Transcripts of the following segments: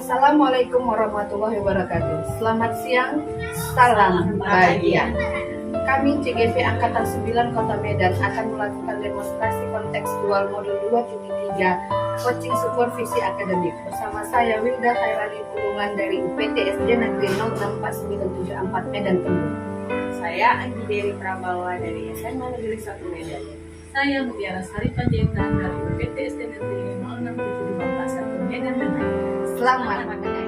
Assalamualaikum warahmatullahi wabarakatuh. Selamat siang, salam bahagia. Kami CGV Angkatan 9 Kota Medan akan melakukan demonstrasi kontekstual modul 2.3 coaching supervisi akademik bersama saya Wilda Khairani Pulungan dari UPT SD Negeri 06494 Medan Tengah. Saya Anggi Dewi Prabawa dari SMA Negeri 1 Medan. Saya Mutiara Sari Panjaitan dari UPT SD Negeri 06751 Medan Tengah. Selamat mendengar.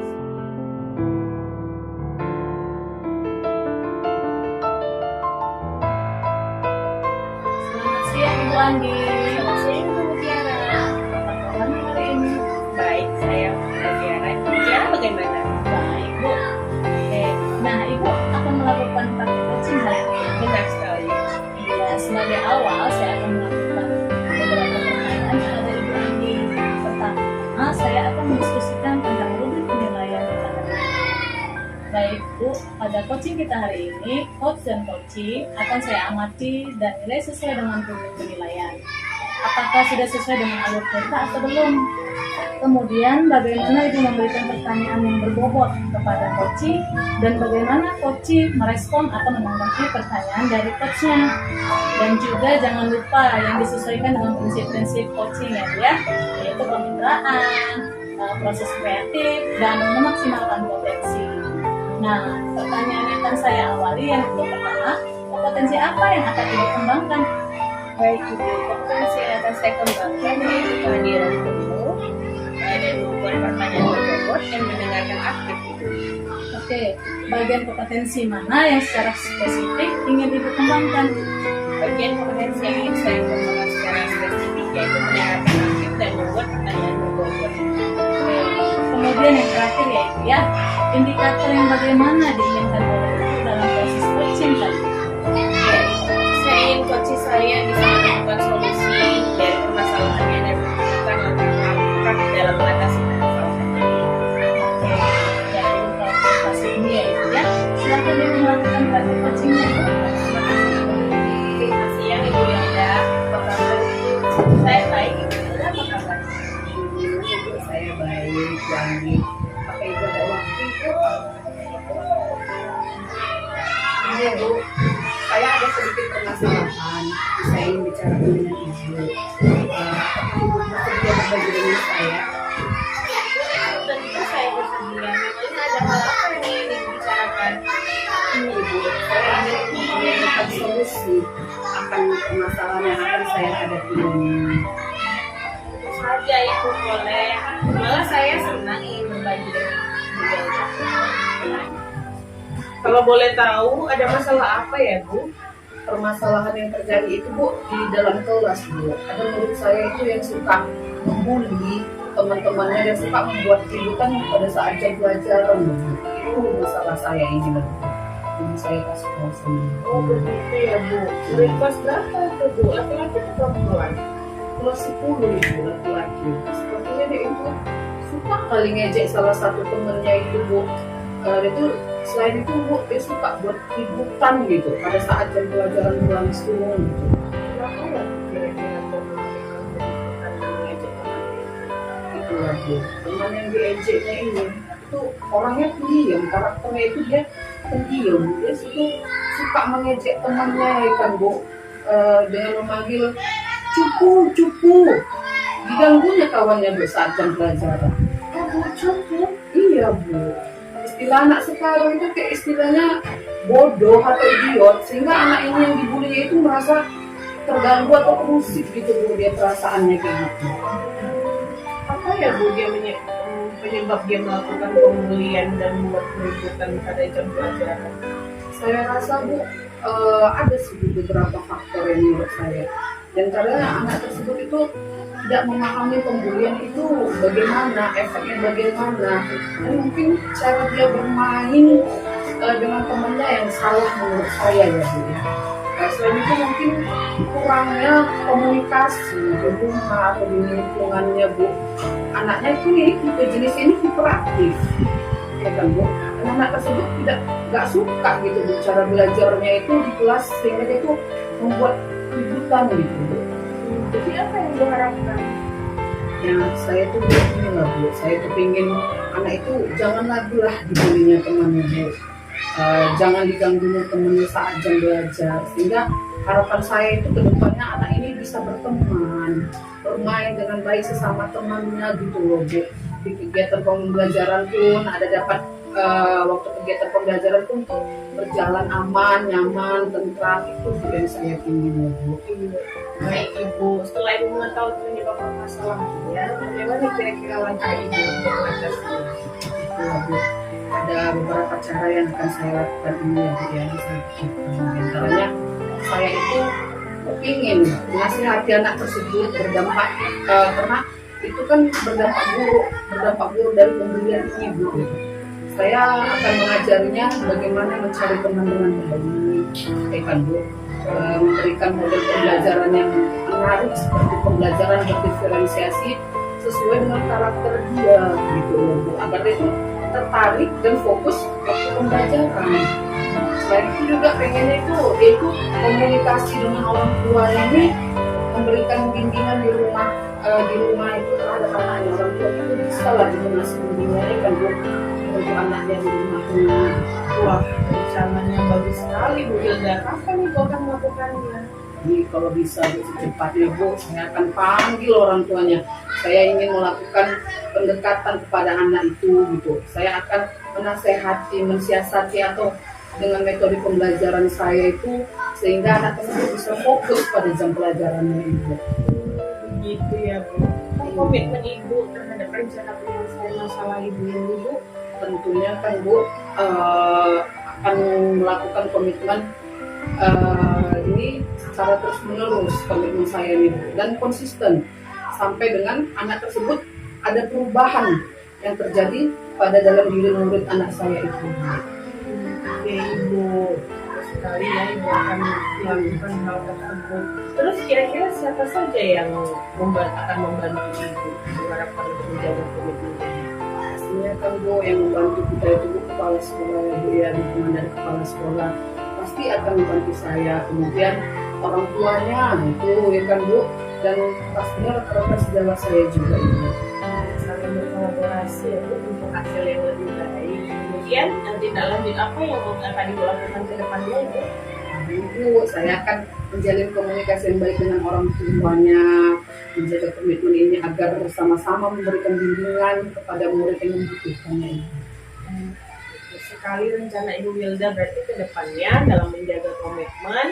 Selamat siang Ibu Anggi. Selamat siang Ibu Mutiara. Apa kabarnya hari ini? Baik, saya Mutiara. Mutiara bagaimana? Baik Bu. Nah Ibu akan melakukan praktik coaching hari ini. Benar sekali. Ya, sebagai awal saya akan melakukan beberapa pertanyaan kepada Ibu Anggi. Pertama, saya akan mendiskusikan tentang rubrik penilaian kepada Baik Bu, pada coaching kita hari ini, coach dan coaching akan saya amati dan nilai sesuai dengan rubrik penilaian. Apakah sudah sesuai dengan alur cerita atau belum? Kemudian bagaimana Ibu memberikan pertanyaan yang berbobot kepada coaching dan bagaimana coaching merespon atau menanggapi pertanyaan dari coachnya. Dan juga jangan lupa yang disesuaikan dengan prinsip-prinsip coaching ya, yaitu kemitraan, proses kreatif, dan memaksimalkan potensi. Nah, pertanyaan yang akan saya awali yang pertama, kompetensi apa yang akan Ibu kembangkan? Baik Ibu, kompetensi yang akan saya kembangkan yaitu kehadiran penuh dan membuat pertanyaan berbobot dan mendengarkan aktif. Oke, bagian kompetensi mana yang secara spesifik ingin Ibu kembangkan? Bagian kompetensi yang ingin saya kembangkan secara spesifik yaitu mendengarkan aktif dan membuat pertanyaan berbobot. Kemudian yang terakhir yaitu indikator yang bagaimana diinginkan oleh Ibu dalam proses coaching tadi. Saya ingin coaching saya bisa menemukan solusi dari permasalahannya dan menemukan langkah dalam mengatasi permasalahannya. Oke, jadi untuk proses ini yaitu silakan Ibu melakukan praktik coachingnya. Terima kasih ya Ibu Yanda. Apa kabar Ibu? Saya baik Ibu. Apa kabar? Ibu saya baik, Wangi. Pakai Ibu ada waktu Ibu? Iya Bu, saya ada sedikit permasalahan. Saya ingin bicara dengan Ibu. Apakah Ibu bersedia berbagi dengan saya? Tentu saya bersedia. Memangnya ada hal apa yang ingin dibicarakan? Ini Ibu, saya ingin menemukan solusi akan permasalahan yang akan saya hadapi ini. Saja Ibu boleh. Malah saya senang ingin berbagi dengan Ibu. Kalau boleh tahu, ada masalah apa ya Bu? Permasalahan yang terjadi itu Bu di dalam kelas Bu. Ada murid saya itu yang suka membuli teman-temannya dan suka membuat keributan pada saat jam pelajaran Bu. Itu masalah saya ini Bu. Jadi saya kasih tahu sendiri. Oh begitu ya Bu. Murid kelas berapa itu Bu? Laki-laki atau perempuan? Kelas 10 itu laki-laki. Sepertinya dia itu suka kali ngejek salah satu temennya itu Bu. Dia tuh selain itu Bu, dia suka buat keributan gitu pada saat jam pelajaran berlangsung gitu. Kenapa ya kira-kira melakukan keributan dan mengejek teman? Itu lagi teman yang diejeknya ini itu orangnya pendiam, karakternya itu dia pendiam. Dia suka mengejek temannya ya kan Bu, dengan memanggil cupu. Diganggunya kawannya Bu saat jam pelajaran. Oh Bu, cukup. Iya Bu. Istilah anak sekarang itu kayak istilahnya bodoh atau idiot, sehingga anak ini yang dibully itu merasa terganggu atau terusik gitu Bu, dia perasaannya kayak gitu. Apa ya Bu dia penyebab dia melakukan pembulian dan membuat keributan pada jam pelajaran? Saya rasa Bu, ada sih beberapa faktor yang menurut saya. Dan karena anak tersebut itu tidak memahami pembulian itu bagaimana, efeknya bagaimana, dan mungkin cara dia bermain dengan temannya yang salah menurut saya ya Bu. Selain itu mungkin kurangnya komunikasi di rumah atau di lingkungannya Bu. Anaknya itu tipe jenis ini hiperaktif, ya kan Bu. Dan anak tersebut nggak suka gitu Bu, cara belajarnya itu di kelas sehingga dia itu membuat keributan gitu Bu. Jadi apa yang diharapkan? Ya, saya tuh begini lah Bu, saya tuh pengen anak itu jangan lagi lah dibulinya temannya Bu. Jangan diganggunya temennya saat jam belajar, sehingga harapan saya itu kedepannya anak ini bisa berteman, bermain dengan baik sesama temannya gitu loh Bu. Di kegiatan pembelajaran pun ada dapat waktu kegiatan pembelajaran pun tuh berjalan aman, nyaman, tentram, itu yang saya ingin loh Bu. Baik Ibu, setelah Ibu mengetahui penyebab permasalahannya, bagaimana kira-kira langkah Ibu untuk mengatasi? Gitu lah Bu. Ada beberapa cara yang akan saya lakukan ini ya Bu ya. Antaranya saya itu ingin menasihati anak tersebut berdampak karena itu kan berdampak buruk dari pemberian ini Bu. Saya akan mengajarinya bagaimana mencari teman dengan baik, ya kan Bu. Memberikan model pembelajaran yang menarik seperti pembelajaran berdiferensiasi sesuai dengan karakter dia gitu loh Bu, agar dia itu tertarik dan fokus waktu pembelajaran. Selain itu juga pengennya itu dia itu komunikasi dengan orang tua ini, memberikan bimbingan di rumah itu terhadap anaknya. Orang tua itu bisa lah donasi bimbingannya kan Bu untuk anaknya di rumahnya. Wah, rencananya bagus sekali Bu Hilda. Kapan Ibu akan melakukannya? Jadi kalau bisa secepatnya Bu, saya akan panggil orang tuanya. Saya ingin melakukan pendekatan kepada anak itu gitu. Saya akan menasehati, mensiasati atau dengan metode pembelajaran saya itu sehingga anak tersebut bisa fokus pada jam pelajarannya itu. Begitu ya Bu. Komitmen Ibu terhadap rencana penyelesaian masalah Ibu ini Bu? Tentunya kan Bu akan melakukan komitmen ini secara terus menerus, komitmen saya ini Bu, dan konsisten sampai dengan anak tersebut ada perubahan yang terjadi pada dalam diri murid anak saya itu. Oke Ibu, sekali ya Ibu akan melakukan hal tersebut. Terus kira-kira siapa saja yang akan membantu Ibu diharapkan untuk menjaga komitmen ini? Pastinya kan Bu yang membantu kita itu Bu, kepala sekolah ya Bu ya, dukungan dari kepala sekolah pasti akan membantu saya, kemudian orang tuanya itu ya kan Bu, dan pastinya rekan-rekan sejawat saya juga Ibu. Saling berkolaborasi ya Bu untuk hasil yang lebih baik. Kemudian tindak lanjut apa yang akan Ibu lakukan ke depannya Ibu? Ibu, saya akan menjalin komunikasi yang baik dengan orang tuanya, menjaga komitmen ini agar bersama-sama memberikan bimbingan kepada murid yang membutuhkannya. Sekali rencana Ibu Wilda berarti ke depannya dalam menjaga komitmen,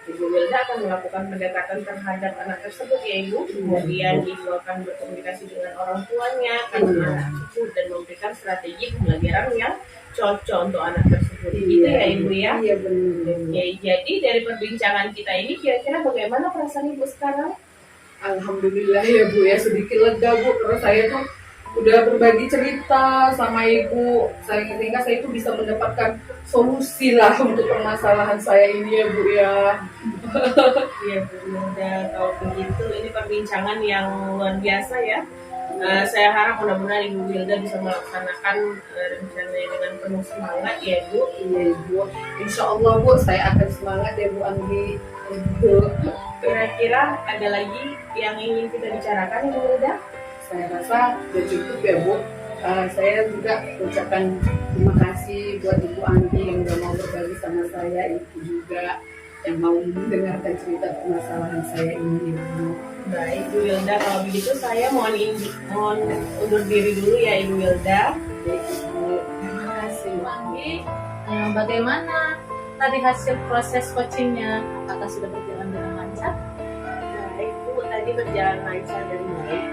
Ibu Wilda akan melakukan pendekatan terhadap anak tersebut ya Ibu. Kemudian Ibu akan berkomunikasi dengan orang tuanya, akan anak tersebut dan memberikan strategi pembelajaran yang cocok untuk anak tersebut. Gitu ya Ibu ya. Iya benar. Oke, jadi dari perbincangan kita ini kira-kira bagaimana perasaan Ibu sekarang? Alhamdulillah ya Bu ya, sedikit lega Bu karena saya tuh udah berbagi cerita sama Ibu, sehingga saya itu bisa mendapatkan solusi lah untuk permasalahan saya ini ya Bu ya. Iya Bu Wilda, kalau begitu ini perbincangan yang luar biasa ya. Saya harap mudah-mudahan Ibu Wilda bisa melaksanakan rencananya dengan penuh semangat ya Bu. Iya Ibu, Insya Allah Bu, saya akan semangat ya Bu Anggi. Kira-kira ada lagi yang ingin kita bicarakan Ibu Wilda? Saya rasa sudah cukup ya Bu. Saya juga ucapkan terima kasih buat Ibu Anggi yang udah mau berbagi sama saya, Ibu juga yang mau mendengarkan cerita permasalahan saya ini Ibu. Baik Bu Wilda, kalau begitu saya mohon undur diri dulu ya Ibu Wilda. Baik Ibu, terima kasih. Bu Anggi, bagaimana tadi hasil proses coachingnya? Apakah sudah berjalan dengan lancar? Baik Bu, tadi berjalan lancar dan baik.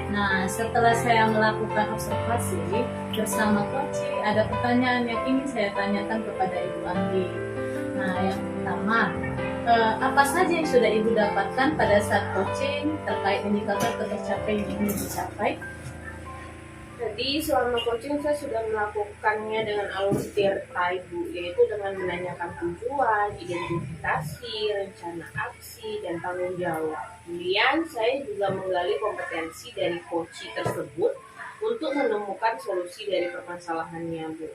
Nah, setelah saya melakukan observasi bersama coaching, ada pertanyaan yang ingin saya tanyakan kepada Ibu Anggi. Nah, yang pertama, apa saja yang sudah Ibu dapatkan pada saat coaching terkait indikator tercapai yang ingin dicapai? Jadi selama coaching saya sudah melakukannya dengan alur tirta Ibu, yaitu dengan menanyakan tujuan, identifikasi, rencana aksi, dan tanggung jawab. Kemudian saya juga menggali kompetensi dari coach tersebut untuk menemukan solusi dari permasalahannya Bu.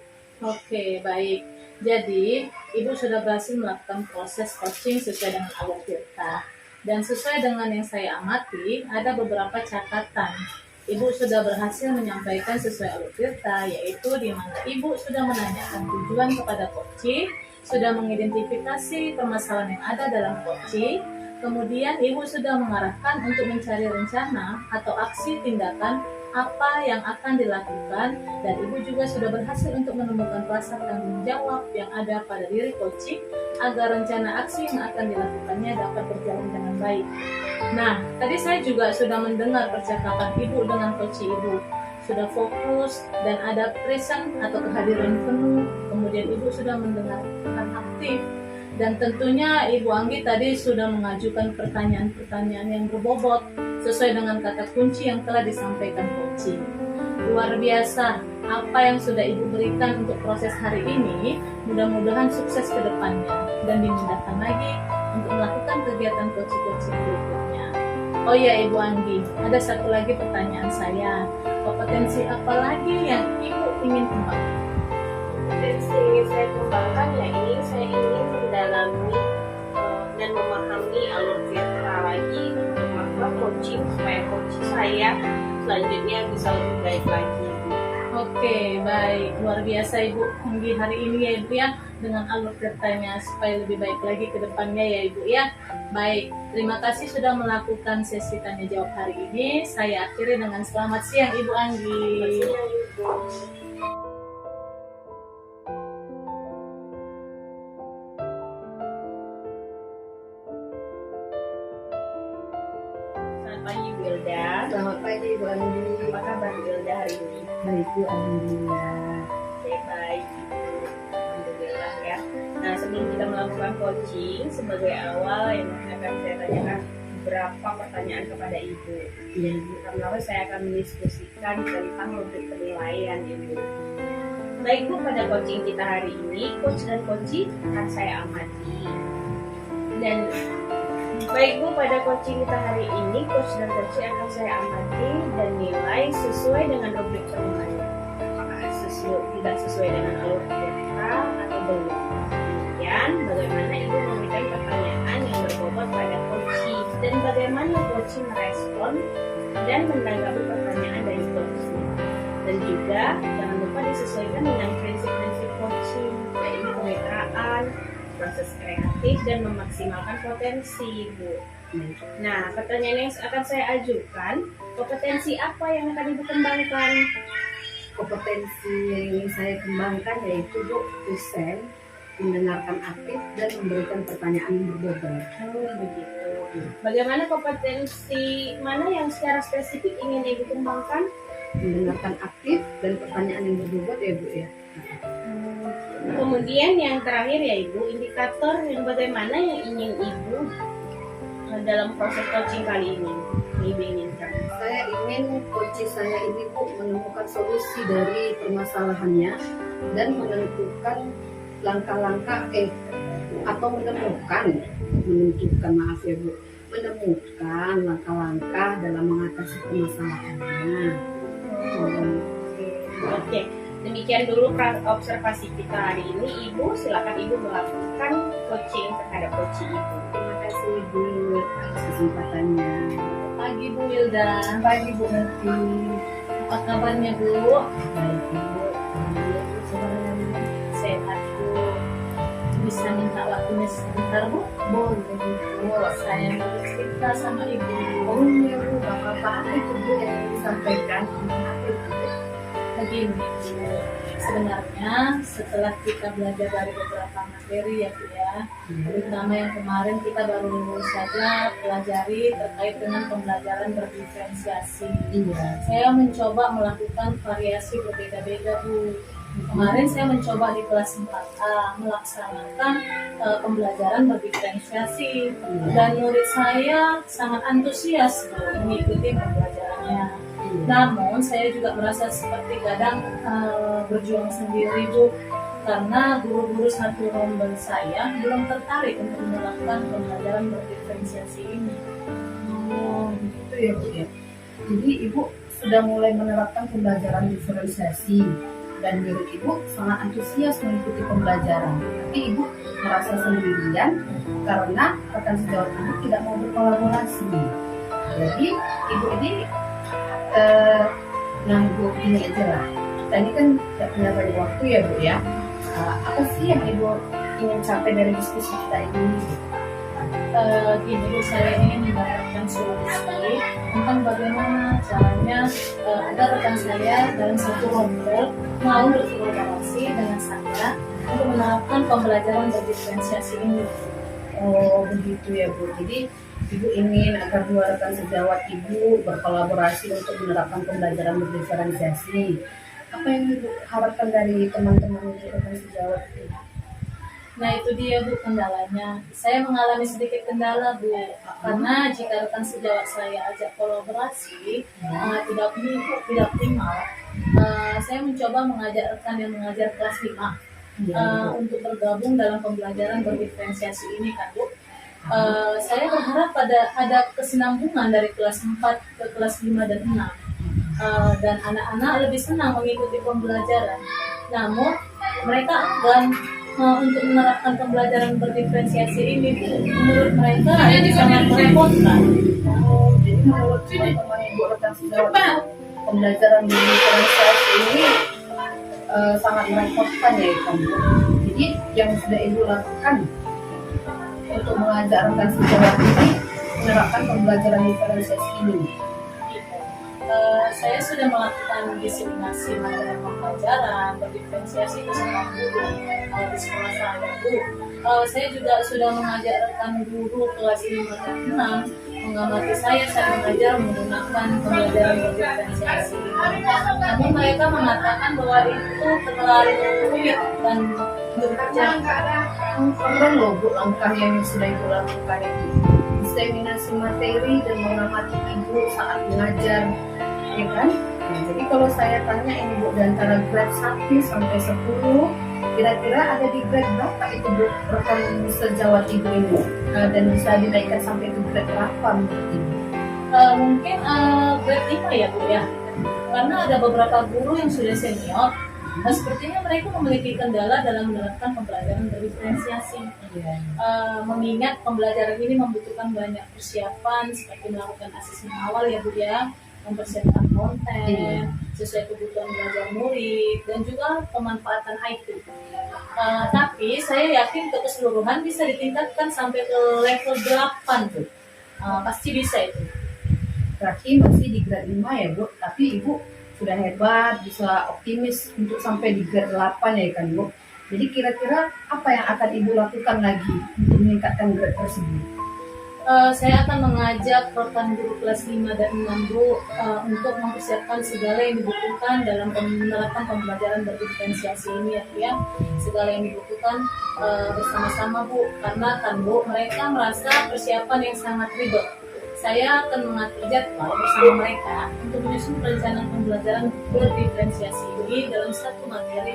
Oke, baik. Jadi, Ibu sudah berhasil melakukan proses coaching sesuai dengan alur tirta. Dan sesuai dengan yang saya amati, ada beberapa catatan. Ibu sudah berhasil menyampaikan sesuai alur tirta, yaitu di mana Ibu sudah menanyakan tujuan kepada Koci, sudah mengidentifikasi permasalahan yang ada dalam Koci, kemudian Ibu sudah mengarahkan untuk mencari rencana atau aksi tindakan apa yang akan dilakukan, dan Ibu juga sudah berhasil untuk menemukan rasa tanggung jawab yang ada pada diri Koci agar rencana aksi yang akan dilakukannya dapat berjalan dengan baik. Nah, tadi saya juga sudah mendengar percakapan Ibu dengan Koci Ibu. Sudah fokus dan ada present atau kehadiran penuh. Kemudian Ibu sudah mendengarkan aktif. Dan tentunya Ibu Anggi tadi sudah mengajukan pertanyaan-pertanyaan yang berbobot sesuai dengan kata kunci yang telah disampaikan Koci. Luar biasa apa yang sudah Ibu berikan untuk proses hari ini. Mudah-mudahan sukses ke depannya dan dimudahkan lagi untuk melakukan kegiatan Koci-Koci berikutnya. Oh ya Ibu Anggi, ada satu lagi pertanyaan saya. Kompetensi apa lagi yang Ibu ingin kembangkan? Potensi yang ingin saya kembangkan ya ini saya ingin mendalami dan memahami alur tirta lagi untuk melakukan coaching supaya coach saya selanjutnya bisa lebih baik lagi. Oke, baik. Luar biasa Ibu Anggi hari ini ya Ibu ya, dengan alur tirtanya supaya lebih baik lagi ke depannya ya Ibu ya. Baik, terima kasih sudah melakukan sesi tanya jawab hari ini. Saya akhiri dengan selamat siang Ibu Anggi. Selamat pagi Bu Ilda. Selamat pagi Bu Andi. Apa kabar Bu Ilda hari ini? Baik Bu, alhamdulillah. Baik, alhamdulillah ya. Nah, sebelum kita melakukan coaching, sebagai awal yang akan saya tanyakan beberapa pertanyaan kepada Ibu. Iya. Pertama, saya akan mendiskusikan tentang rubrik penilaian Ibu. Baik Bu, pada coaching kita hari ini, coach dan coaching akan saya amati. Dan baik Bu, pada coaching kita hari ini, coach dan coaching akan saya amati dan nilai sesuai dengan rubrik penilaian. Apakah tidak sesuai dengan alur tirta atau belum? Kemudian, bagaimana Ibu memberikan pertanyaan yang berbobot pada coaching dan bagaimana coaching merespon dan menanggapi pertanyaan dari coaching. Dan juga jangan lupa disesuaikan dengan prinsip-prinsip coaching, yaitu kemitraan, proses kreatif, dan memaksimalkan potensi, Bu. Nah, pertanyaan yang akan saya ajukan, kompetensi apa yang akan Ibu kembangkan? Kompetensi yang ingin saya kembangkan yaitu Bu, present, mendengarkan aktif, dan memberikan pertanyaan yang berbobot. Begitu. Bagaimana kompetensi mana yang secara spesifik ingin Ibu kembangkan? Mendengarkan aktif dan pertanyaan yang berbobot ya Bu ya. Kemudian yang terakhir ya Ibu, indikator yang bagaimana yang ingin Ibu dalam proses coaching kali ini Ibu inginkan? Saya ingin coach saya ini Bu menemukan solusi dari permasalahannya dan menentukan langkah-langkah atau menemukan maaf ya Bu, menemukan langkah-langkah dalam mengatasi permasalahannya. Oke. Demikian dulu observasi kita hari ini. Ibu, silakan Ibu melakukan coaching terhadap coaching Ibu. Terima kasih Bu atas kesempatannya. Pagi Bu Wilda. Pagi Bu Nanti. Apa kabarnya Bu? Baik Bu. Sehat Bu. Bisa minta waktunya sebentar Bu? Boleh Bu. Saya mau cerita sama Ibu. Oh iya Bu, apa-apa itu Bu yang disampaikan. Begini, sebenarnya setelah kita belajar dari beberapa materi ya Bu ya, terutama yang kemarin kita baru saja pelajari terkait dengan pembelajaran berdiferensiasi. Iya. Saya mencoba melakukan variasi berbeda-beda Bu. Kemarin saya mencoba di kelas 4A melaksanakan pembelajaran berdiferensiasi dan murid saya sangat antusias Bu mengikuti pembelajarannya. Namun saya juga merasa seperti kadang berjuang sendiri Bu, karena guru-guru satu rombel saya belum tertarik untuk melakukan pembelajaran berdiferensiasi ini. Oh gitu ya Bu ya. Jadi Ibu sudah mulai menerapkan pembelajaran diferensiasi dan murid ibu sangat antusias mengikuti pembelajaran. Tapi ibu merasa sendirian karena rekan sejawat ibu tidak mau berkolaborasi. Jadi ibu ini ibu ini aja lah. Kita ini kan tidak punya banyak waktu ya Bu ya. Apa sih yang ibu ingin capai dari diskusi kita ini? Gini Bu, saya ingin mendapatkan solusi tentang bagaimana caranya agar rekan saya dalam satu rombel mau berkolaborasi dengan saya untuk menerapkan pembelajaran berdiferensiasi ini. Oh begitu ya Bu. Jadi ibu ingin agar dua rekan sejawat ibu berkolaborasi untuk menerapkan pembelajaran berdiferensiasi. Apa yang ibu harapkan dari teman-teman ibu rekan sejawat ibu? Nah itu dia Bu kendalanya. Saya mengalami sedikit kendala Bu, karena jika rekan sejawat saya ajak kolaborasi tidak optimal. Saya mencoba mengajak rekan yang mengajar kelas 5 untuk bergabung dalam pembelajaran berdiferensiasi ini kan Bu. Saya berharap ada kesinambungan dari kelas 4 ke kelas 5 dan 6. Dan anak-anak lebih senang mengikuti pembelajaran. Namun mereka enggan untuk menerapkan pembelajaran berdiferensiasi ini. Menurut mereka ini sangat merepotkan. Jadi menurut teman-teman ibu rekan sejawat pembelajaran berdiferensiasi ini sangat merepotkan ya Ibu. Jadi yang sudah ibu lakukan untuk mengajak rekan sejawat ini menerapkan pembelajaran diferensiasi ini. Saya sudah melakukan diseminasi materi pembelajaran berdiferensiasi ke semua guru di sekolah saya Bu. Saya juga sudah mengajak rekan guru kelas 5 dan 6 mengamati saya saat mengajar menggunakan pembelajaran berdiferensiasi. Namun mereka mengatakan bahwa itu terlalu rumit dan bekerja. Keren loh Bu langkah yang sudah ibu lakukan itu. Diseminasi materi dan mengamati ibu saat mengajar, ya kan? Nah, jadi kalau saya tanya ini Bu, di antara grade 1 sampai 10, kira-kira ada di grade berapa itu Bu rekan sejawat ibu ini? Dan bisa dinaikkan sampai ke grade berapa menurut ibu? Mungkin grade 5 ya Bu ya, karena ada beberapa guru yang sudah senior. Sepertinya mereka memiliki kendala dalam menerapkan pembelajaran berdiferensiasi. Mengingat pembelajaran ini membutuhkan banyak persiapan seperti melakukan asesmen awal ya Bu ya, mempersiapkan konten sesuai kebutuhan belajar murid dan juga pemanfaatan IT. Tapi saya yakin keseluruhan bisa ditingkatkan sampai ke level 8 tuh. Pasti bisa itu. Berarti masih di grade 5 ya Bu, tapi ibu sudah hebat, bisa optimis untuk sampai di grade 8 ya kan Bu. Jadi kira-kira apa yang akan ibu lakukan lagi untuk meningkatkan grade tersebut? Saya akan mengajak rekan guru kelas 5 dan 6 Bu untuk mempersiapkan segala yang dibutuhkan dalam menerapkan pembelajaran berdiferensiasi ini ya. Segala yang dibutuhkan bersama-sama Bu, karena kan Bu mereka merasa persiapan yang sangat ribet. Saya akan mengatur jadwal bersama mereka untuk menyusun perencanaan pembelajaran berdiferensiasi ini dalam satu materi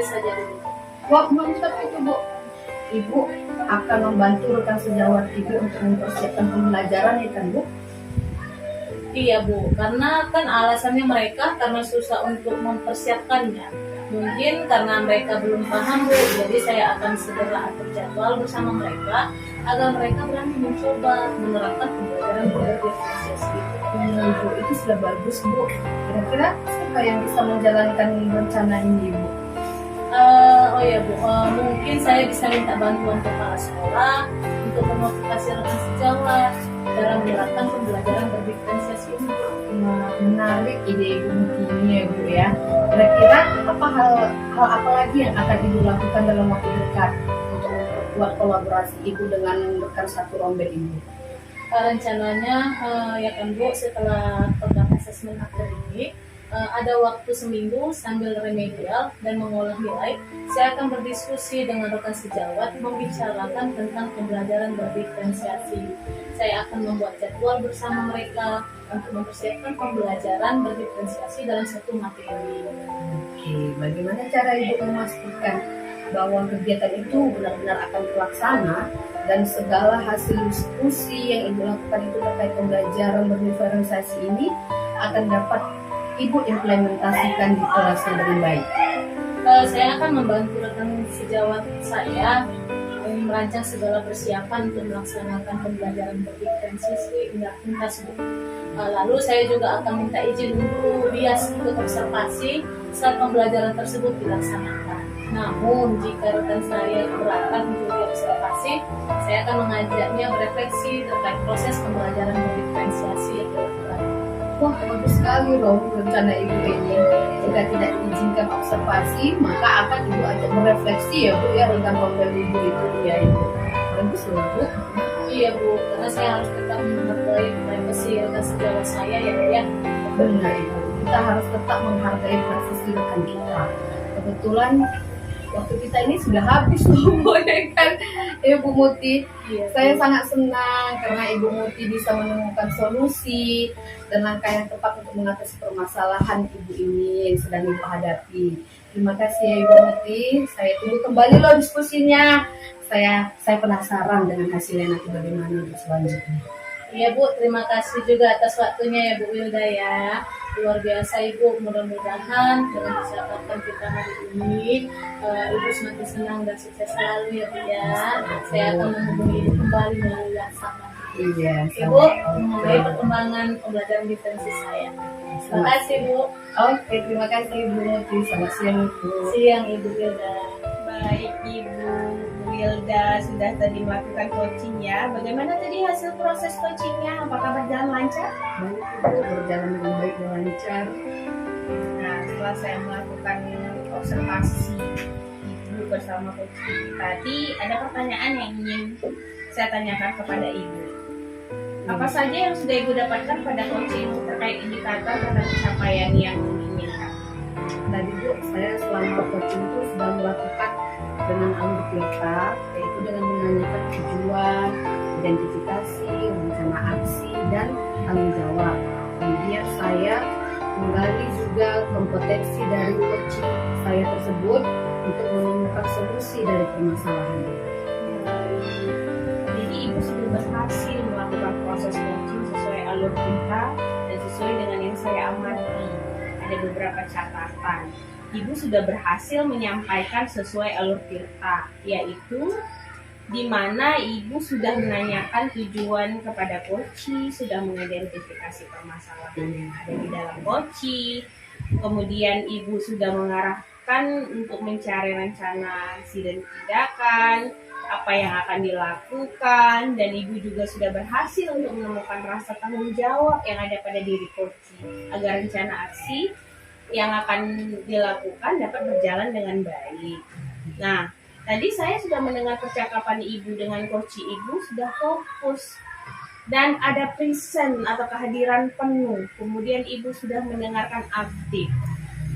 saja dulu. Wah mantap itu Bu. Ibu akan membantu rekan sejawat ibu untuk mempersiapkan pembelajaran ya kan Bu? Iya Bu, karena kan alasannya mereka karena susah untuk mempersiapkannya. Mungkin karena mereka belum paham Bu, jadi saya akan segera atur jadwal bersama mereka agar mereka berani mencoba menerapkan pembelajaran berdiferensiasi itu. Bu, itu sudah bagus Bu. Kira-kira siapa yang bisa menjalankan rencana ini Bu? Oh ya Bu, mungkin saya bisa minta bantuan kepala sekolah untuk memotivasi rekan sejawat dalam menerapkan pembelajaran berdiferensiasi ini. Menarik ide ibu ini ya Bu ya. Kira-kira hal apa lagi yang akan ibu lakukan dalam waktu dekat untuk memperkuat kolaborasi ibu dengan rekan satu rombel ibu? Rencananya ya kan Bu, setelah program asesmen akhir ini ada waktu seminggu sambil remedial dan mengolah nilai, saya akan berdiskusi dengan rekan sejawat membicarakan tentang pembelajaran berdiferensiasi. Saya akan membuat jadwal bersama mereka untuk mempersiapkan pembelajaran berdiferensiasi dalam satu materi. Oke, bagaimana cara ibu memastikan bahwa kegiatan itu benar-benar akan terlaksana dan segala hasil diskusi yang ibu lakukan itu terkait pembelajaran berdiferensiasi ini akan dapat Ibu implementasikan di kelasnya dengan baik? Saya akan membantu rekan sejawat saya merancang segala persiapan untuk melaksanakan pembelajaran berdiferensiasi hingga tuntas, Bu. Lalu saya juga akan minta izin untuk bias ikut observasi saat pembelajaran tersebut dilaksanakan. Namun jika rekan saya keberatan untuk observasi, saya akan mengajaknya berefleksi terkait proses pembelajaran berdiferensiasi yang dilakukan. Wah, bagus sekali loh rencana ibu ini. Jika tidak diizinkan observasi, maka akan ibu ajak merefleksi ya Bu ya tentang program ibu itu ya ibu. Bagus loh Bu. Iya, Bu, karena saya harus tetap menghargai privasi rekan sejawat saya ya. Benar ibu. Kita harus tetap menghargai privasi rekan kita. Kebetulan waktu kita ini sudah habis loh Bu ya kan Ibu Muti. Iya. Saya sangat senang karena Ibu Muti bisa menemukan solusi dan langkah yang tepat untuk mengatasi permasalahan ibu ini yang sedang ibu hadapi. Terima kasih ya Ibu Muti. Saya tunggu kembali loh diskusinya. Saya penasaran dengan hasilnya nanti bagaimana selanjutnya. Iya, Bu, terima kasih juga atas waktunya ya Bu Wilda ya. Luar biasa Ibu, mudah-mudahan dengan persiapan kita hari ini Ibu semakin senang dan sukses selalu ya Bu ya. Saya akan menghubungi Ibu kembali melalui WhatsApp. Iya, Ibu, mengenai perkembangan pembelajaran diferensi saya. Terima kasih Bu. Oke, terima kasih Ibu Muti. Selamat siang Ibu. Siang Ibu Wilda. Baik, Ibu Wilda sudah tadi melakukan coaching ya. Bagaimana tadi hasil proses coachingnya? Apakah berjalan lancar? Baik Ibu, berjalan dengan baik dan lancar. Nah, setelah saya melakukan observasi Ibu bersama coaching tadi, ada pertanyaan yang ingin saya tanyakan kepada Ibu. Apa saja yang sudah Ibu dapatkan pada coaching terkait indikator dan pencapaian yang diinginkan? Tadi Bu, saya selama coaching itu sudah melakukan dengan alur kita, yaitu dengan menanyakan tujuan, identifikasi, rencana aksi, dan tanggung jawab. Kemudian saya menggali juga kompetensi dari coaching saya tersebut untuk menemukan solusi dari permasalahan. Jadi Ibu sudah berhasil melakukan proses coaching sesuai alur kita dan sesuai dengan yang saya amati. Ada beberapa catatan. Ibu sudah berhasil menyampaikan sesuai alur tirta, yaitu di mana Ibu sudah menanyakan tujuan kepada coaching, sudah mengidentifikasi permasalahan yang ada di dalam coaching, kemudian Ibu sudah mengarahkan untuk mencari rencana aksi dan tindakan, apa yang akan dilakukan, dan Ibu juga sudah berhasil untuk menemukan rasa tanggung jawab yang ada pada diri coaching agar rencana aksi yang akan dilakukan dapat berjalan dengan baik. Nah, tadi saya sudah mendengar percakapan Ibu dengan coach Ibu sudah fokus dan ada present atau kehadiran penuh. Kemudian Ibu sudah mendengarkan aktif.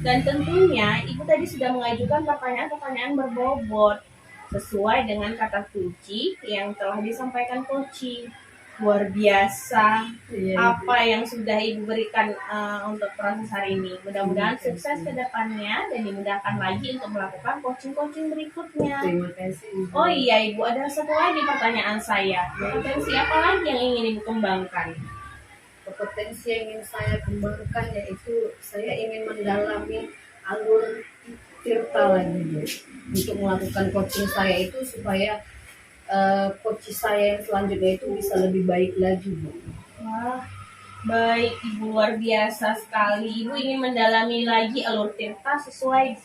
Dan tentunya Ibu tadi sudah mengajukan pertanyaan-pertanyaan berbobot sesuai dengan kata kunci yang telah disampaikan coach. Luar biasa apa yang sudah Ibu berikan untuk proses hari ini. Mudah-mudahan sukses ke depannya dan dimudahkan lagi untuk melakukan coaching-coaching berikutnya. Terima kasih. Oh iya Ibu, ada satu lagi pertanyaan saya. Potensi apa lagi yang ingin Ibu kembangkan? Kompetensi yang ingin saya kembangkan yaitu saya ingin mendalami alur tirta lagi Bu. Untuk melakukan coaching saya itu supaya coach saya yang selanjutnya itu bisa lebih baik lagi Bu. Wah, baik Ibu, luar biasa sekali. Ibu ingin mendalami lagi alur tirta sesuai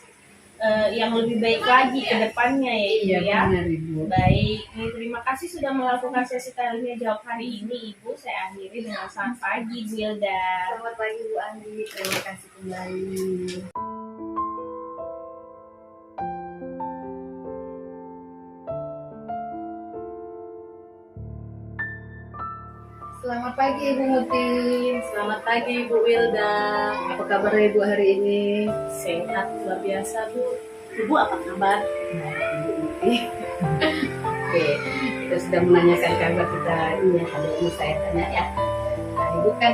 yang lebih baik lagi ke depannya ya Ibu Iya, ya. benar Ibu. Baik, terima kasih sudah melakukan sesi tanya jawab hari ini Ibu. Saya akhiri dengan selamat pagi Bu Wilda. Selamat pagi Bu Andi, terima kasih kembali. Selamat pagi Ibu Muti. Selamat pagi Bu Wilda. Apa kabar Ibu hari ini? Sehat luar biasa Bu. Ibu apa kabar? Ibu Muti. Oke, kita sudah menanyakan kabar kita ini ya. Ada yang saya tanya ya. Nah, Ibu kan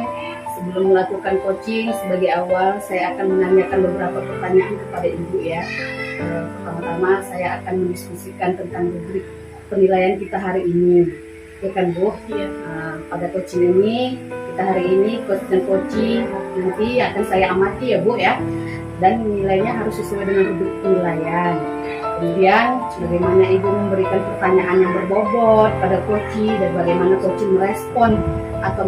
sebelum melakukan coaching sebagai awal, saya akan menanyakan beberapa pertanyaan kepada Ibu ya. Pertama-tama saya akan mendiskusikan tentang rubrik penilaian kita hari ini. ya kan Bu? Iya. Pada coaching ini, kita hari ini coach dan coaching nanti akan saya amati ya Bu ya, dan nilainya harus sesuai dengan duduk penilaian. Kemudian bagaimana Ibu memberikan pertanyaan yang berbobot pada coaching dan bagaimana coaching merespon atau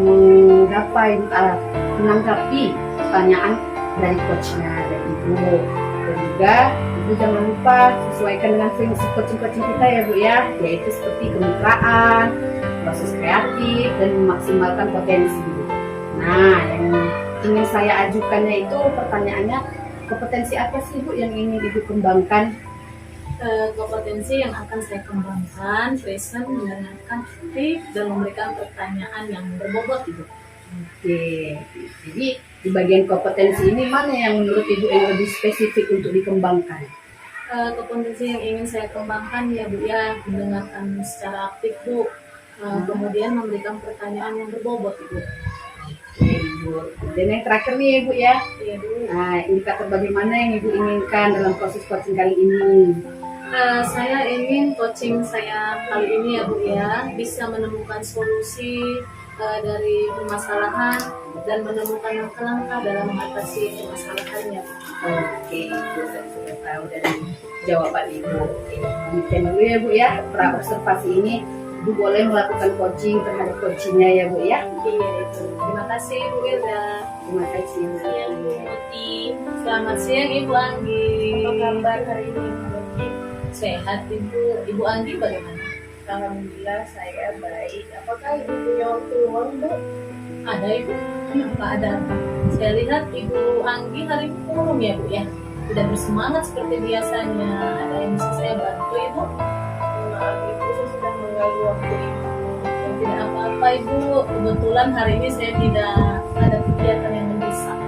menanggapi pertanyaan dari coachnya dan Ibu. Dan juga Ibu jangan lupa sesuaikan dengan prinsip coaching kita ya Bu ya, yaitu seperti kemitraan, proses kreatif, dan memaksimalkan potensi. Nah, yang ingin saya ajukannya itu pertanyaannya, kompetensi apa sih Bu yang ingin Ibu kembangkan? Kompetensi yang akan saya kembangkan, present, mendengarkan aktif, dan memberikan pertanyaan yang berbobot Ibu. Oke, jadi di bagian kompetensi ini mana yang menurut Ibu yang lebih spesifik untuk dikembangkan? Kompetensi yang ingin saya kembangkan ya Bu ya, mendengarkan secara aktif Bu, kemudian memberikan pertanyaan yang berbobot Ibu. Oke, Ibu. Dan yang terakhir nih Ibu ya, Iya Bu. nah indikator bagaimana yang Ibu inginkan dalam proses coaching kali ini? Saya ingin coaching saya kali ini ya Bu ya, bisa menemukan solusi dari permasalahan dan menemukan langkah-langkah dalam mengatasi permasalahannya. Oke, Ibu saya sudah tahu dari jawaban Ibu. Oke, demikian dulu ya Bu ya, pra observasi ini Ibu boleh melakukan coaching terhadap coachingnya ya Bu ya. Iya Ibu. Terima kasih Bu Wilda. Terima kasih Bu. Siang Bu Muti, Selamat siang Ibu Anggi. apa kabar hari ini Bu Muti? Sehat Ibu. Ibu Anggi bagaimana? Alhamdulillah saya baik. Apakah Ibu punya waktu luang Bu? Ada Ibu? Kenapa ada? Saya lihat Ibu Anggi hari ini murung ya Bu ya. Tidak bersemangat seperti biasanya. Ada yang bisa saya bantu Ibu? Maaf Ibu, saya sudah mengganggu waktu Ibu. Tidak apa-apa Ibu. Kebetulan hari ini saya tidak ada kegiatan yang mendesak.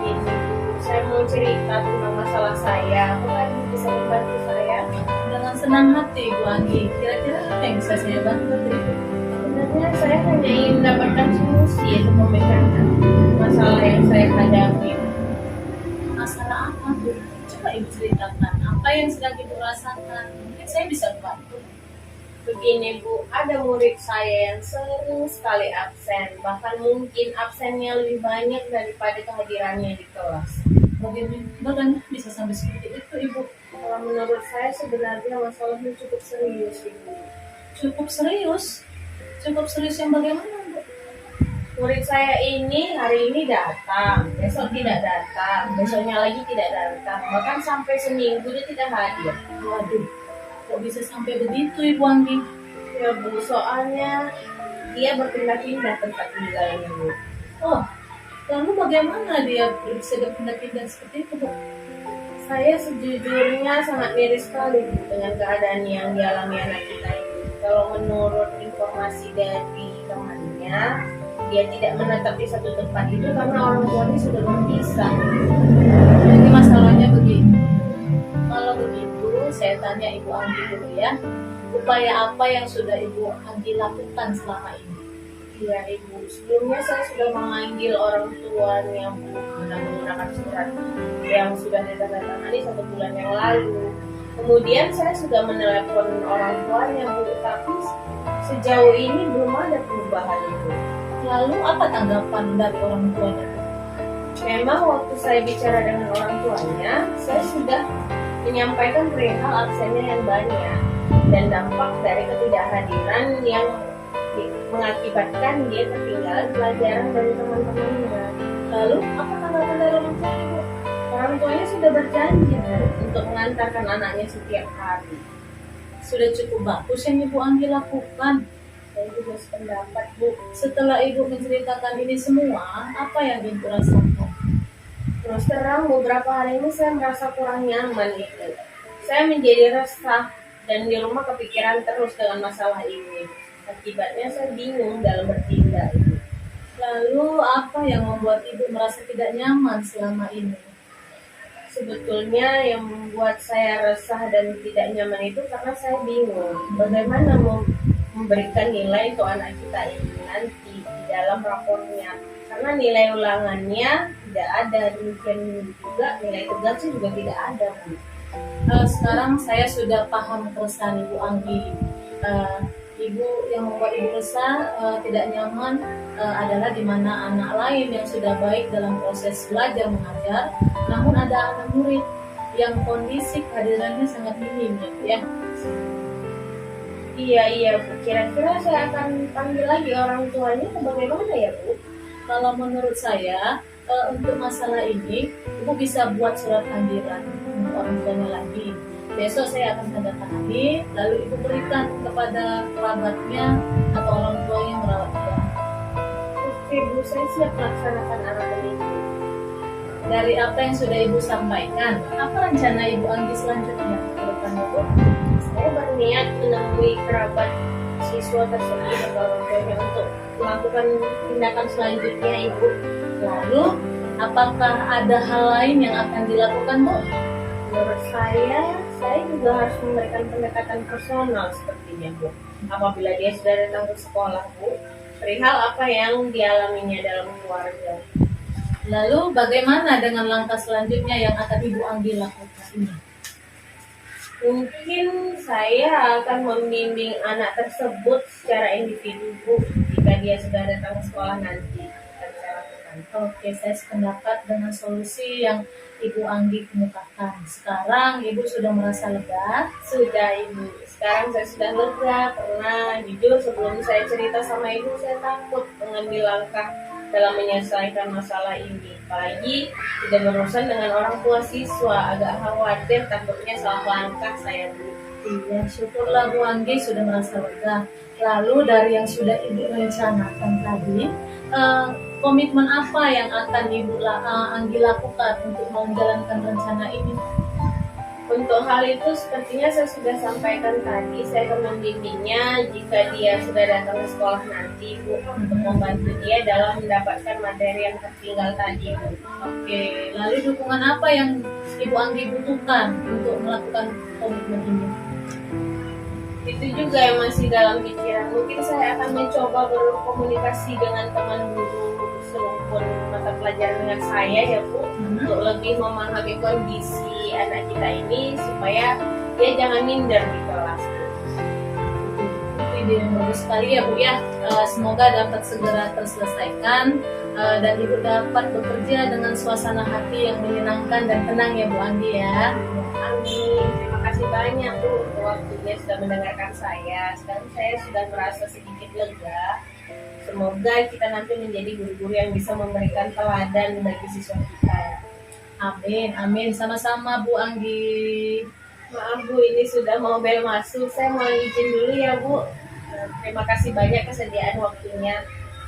Ini Bu, saya mau cerita tentang masalah saya. Apakah Ibu bisa membantu saya? Dengan senang hati Ibu Anggi. Kira-kira apa yang bisa saya bantu Ibu? Sebenarnya saya hanya ingin mendapatkan solusi untuk memecahkan masalah yang saya hadapi. Masalah apa Bu? Coba Ibu ceritakan. Apa yang sedang Ibu rasakan? Mungkin saya bisa bantu. Begini Bu, ada murid saya yang sering sekali absen, bahkan mungkin absennya lebih banyak daripada kehadirannya di kelas. Bagaimana bisa sampai seperti itu Ibu? Kalau menurut saya sebenarnya masalahnya cukup serius Ibu. Cukup serius? Cukup serius yang bagaimana Bu? Murid saya ini hari ini datang, besok tidak datang, besoknya lagi tidak datang, bahkan sampai seminggu dia tidak hadir. Waduh, kok bisa sampai begitu Ibu Anggi? Ya Bu, soalnya dia berpindah-pindah tempat tinggalnya Bu. Oh, lalu bagaimana dia bisa berpindah-pindah seperti itu Bu? Saya sejujurnya sangat miris sekali Bu dengan keadaan yang dialami anak kita ini. Kalau menurut informasi dari temannya, dia tidak menetap di satu tempat itu karena orang tuanya sudah berpisah. Jadi masalahnya begini. Kalau begitu, saya tanya Ibu Anggi dulu ya. Upaya apa yang sudah Ibu Anggi lakukan selama ini? Iya Ibu, sebelumnya saya sudah memanggil orang tuanya Bu dengan menggunakan surat yang sudah ditandatangani 1 bulan yang lalu. Kemudian saya sudah menelepon orang tuanya Bu, tapi sejauh ini belum ada perubahan Ibu. Lalu apa tanggapan dari orang tuanya? Memang waktu saya bicara dengan orang tuanya, saya sudah menyampaikan perihal absennya yang banyak dan dampak dari ketidakhadiran yang mengakibatkan dia ketinggalan pelajaran dari teman-temannya. Lalu apa tanggapan dari orang tuanya Bu? Orang tuanya sudah berjanji Bu, untuk mengantarkan anaknya setiap hari. Sudah cukup bagus yang Ibu Anggi lakukan. Saya juga sependapat Bu. Setelah Ibu menceritakan ini semua, apa yang Ibu rasakan? Terus terang beberapa hari ini saya merasa kurang nyaman Ibu. Saya menjadi resah dan di rumah kepikiran terus dengan masalah ini. Akibatnya saya bingung dalam bertindak Ibu. Lalu apa yang membuat Ibu merasa tidak nyaman selama ini? Sebetulnya yang membuat saya resah dan tidak nyaman itu karena saya bingung bagaimana memberikan nilai untuk anak kita ini nanti di dalam rapornya. Karena nilai ulangannya tidak ada, demikian juga nilai tugasnya juga tidak ada Bu. Sekarang saya sudah paham keresahan Ibu Anggi. ibu yang membuat ibu resah, tidak nyaman adalah di mana anak lain yang sudah baik dalam proses belajar mengajar, namun ada anak murid yang kondisi kehadirannya sangat minim ya. Iya Bu, kira-kira saya akan panggil lagi orang tuanya atau bagaimana ya Bu? Kalau menurut saya untuk masalah ini ibu bisa buat surat panggilan untuk orang tuanya lagi. Besok saya akan tanda tangani, lalu ibu berikan kepada kerabatnya atau orang tua yang merawat dia. Oke Bu, saya siap melaksanakan arahan itu. Dari apa yang sudah ibu sampaikan, apa rencana ibu Anggi selanjutnya ke depannya Bu? Saya berniat menemui kerabat siswa tersebut atau orang tuanya untuk melakukan tindakan selanjutnya Ibu. Lalu, apakah ada hal lain yang akan dilakukan Bu? Menurut saya juga harus memberikan pendekatan personal sepertinya Bu. Apabila dia sudah datang ke sekolah Bu, perihal apa yang dialaminya dalam keluarga. Lalu, bagaimana dengan langkah selanjutnya yang akan ibu Anggi lakukan ini? Mungkin saya akan membimbing anak tersebut secara individu Bu, jika dia sudah datang ke sekolah nanti. Akan saya lakukan. Oke, saya sependapat dengan solusi yang ibu Anggi kemukakan. Sekarang ibu sudah merasa lega. Sudah Ibu, sekarang saya sudah lega karena jujur sebelum saya cerita sama Ibu saya takut mengambil langkah dalam menyelesaikan masalah ini. Apalagi tidak berurusan dengan orang tua siswa, agak khawatir takutnya salah langkah saya Bu. Iya, syukurlah Bu Anggi sudah merasa lega. Lalu dari yang sudah ibu rencanakan tadi, komitmen apa yang akan ibu Anggi lakukan untuk menjalankan rencana ini? Untuk hal itu sepertinya saya sudah sampaikan tadi, saya akan membimbingnya jika dia sudah datang ke sekolah nanti Bu, untuk membantu dia dalam mendapatkan materi yang tertinggal tadi Bu. Oke, lalu dukungan apa yang ibu Anggi butuhkan untuk melakukan komitmen ini? Itu juga yang masih dalam pikiran. Mungkin saya akan mencoba berkomunikasi dengan teman guru serumpun mata pelajaran dengan saya ya Bu, untuk lebih memahami kondisi anak kita ini supaya dia jangan minder di kelas. Itu ide yang bagus sekali ya Bu ya. Semoga dapat segera terselesaikan dan ibu dapat bekerja dengan suasana hati yang menyenangkan dan tenang ya Bu Anggi ya. Amin. Terima kasih banyak Bu untuk waktunya sudah mendengarkan saya. Sekarang saya sudah merasa sedikit lega. Semoga kita nanti menjadi guru-guru yang bisa memberikan teladan bagi siswa kita. Amin, amin. Sama-sama Bu Anggi. Maaf Bu, ini sudah mau bel masuk. Saya mau izin dulu ya Bu. Terima kasih banyak kesediaan waktunya.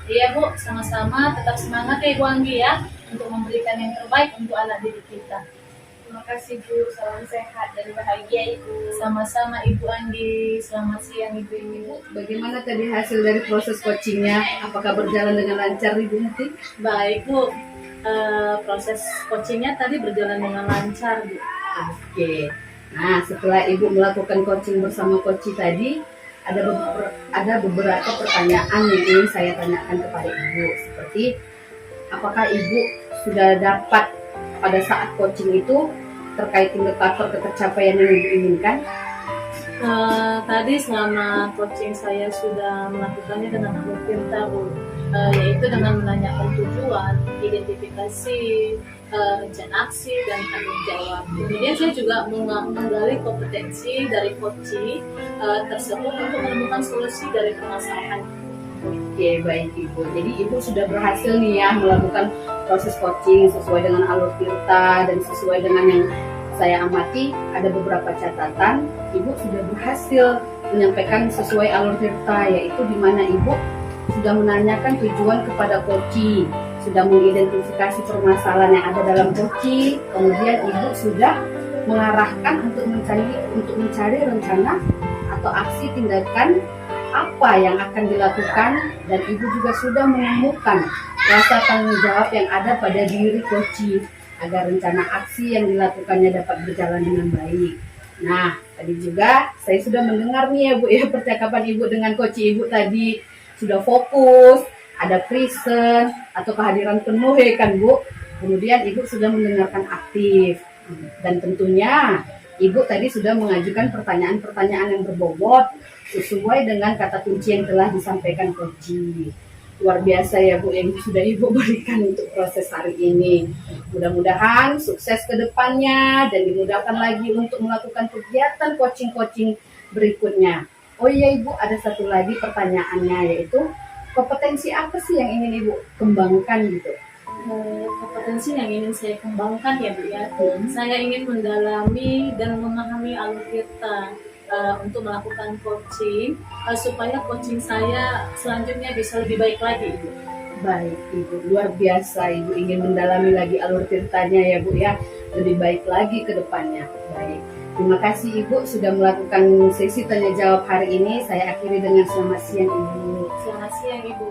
Iya Bu, sama-sama. Tetap semangat ya Ibu Anggi ya, untuk memberikan yang terbaik untuk anak didik kita. Terima kasih Bu, salam sehat dan bahagia Ibu. Sama-sama Ibu Anggi. Selamat siang Ibu. Bagaimana tadi hasil dari proses coachingnya? Apakah berjalan dengan lancar Ibu Hati? Baik Bu, proses coachingnya tadi berjalan dengan lancar Bu. Oke. Nah, setelah Ibu melakukan coaching bersama coach tadi, ada beberapa pertanyaan yang ingin saya tanyakan kepada Ibu. Seperti, apakah Ibu sudah dapat pada saat coaching itu terkait indikator tercapaian yang Ibu inginkan? Tadi selama coaching saya sudah melakukannya dengan alur Tirta Bu, yaitu dengan menanyakan tujuan, identifikasi, rencana aksi dan tanggung jawab. Kemudian saya juga menggali kompetensi dari coaching tersebut untuk menemukan solusi dari permasalahan. Oke, baik Ibu. Jadi Ibu sudah berhasil nih ya melakukan proses coaching sesuai dengan alur Tirta dan sesuai dengan yang saya amati. Ada beberapa catatan. Ibu sudah berhasil menyampaikan sesuai alur Tirta, yaitu di mana Ibu sudah menanyakan tujuan kepada coaching, sudah mengidentifikasi permasalahan yang ada dalam coaching, kemudian Ibu sudah mengarahkan untuk mencari rencana atau aksi tindakan apa yang akan dilakukan, dan Ibu juga sudah menemukan rasa tanggung jawab yang ada pada diri coaching agar rencana aksi yang dilakukannya dapat berjalan dengan baik. Nah, tadi juga saya sudah mendengar nih ya Bu ya, percakapan Ibu dengan coaching Ibu tadi sudah fokus, ada present atau kehadiran penuh ya kan Bu. Kemudian Ibu sudah mendengarkan aktif, dan tentunya Ibu tadi sudah mengajukan pertanyaan-pertanyaan yang berbobot sesuai dengan kata kunci yang telah disampaikan Coach. Luar biasa ya Bu yang sudah Ibu berikan untuk proses hari ini. Mudah-mudahan sukses ke depannya dan dimudahkan lagi untuk melakukan kegiatan coaching-coaching berikutnya. Oh iya Ibu, ada satu lagi pertanyaannya, yaitu kompetensi apa sih yang ingin Ibu kembangkan gitu? Kompetensi yang ingin saya kembangkan ya Bu ya, saya ingin mendalami dan memahami alur tirta untuk melakukan coaching supaya coaching saya selanjutnya bisa lebih baik lagi Ibu. Baik Ibu, luar biasa Ibu ingin mendalami lagi alur tirtanya ya Bu ya, lebih baik lagi ke depannya. Baik, terima kasih Ibu sudah melakukan sesi tanya jawab hari ini. Saya akhiri dengan selamat siang Ibu. Selamat siang Ibu.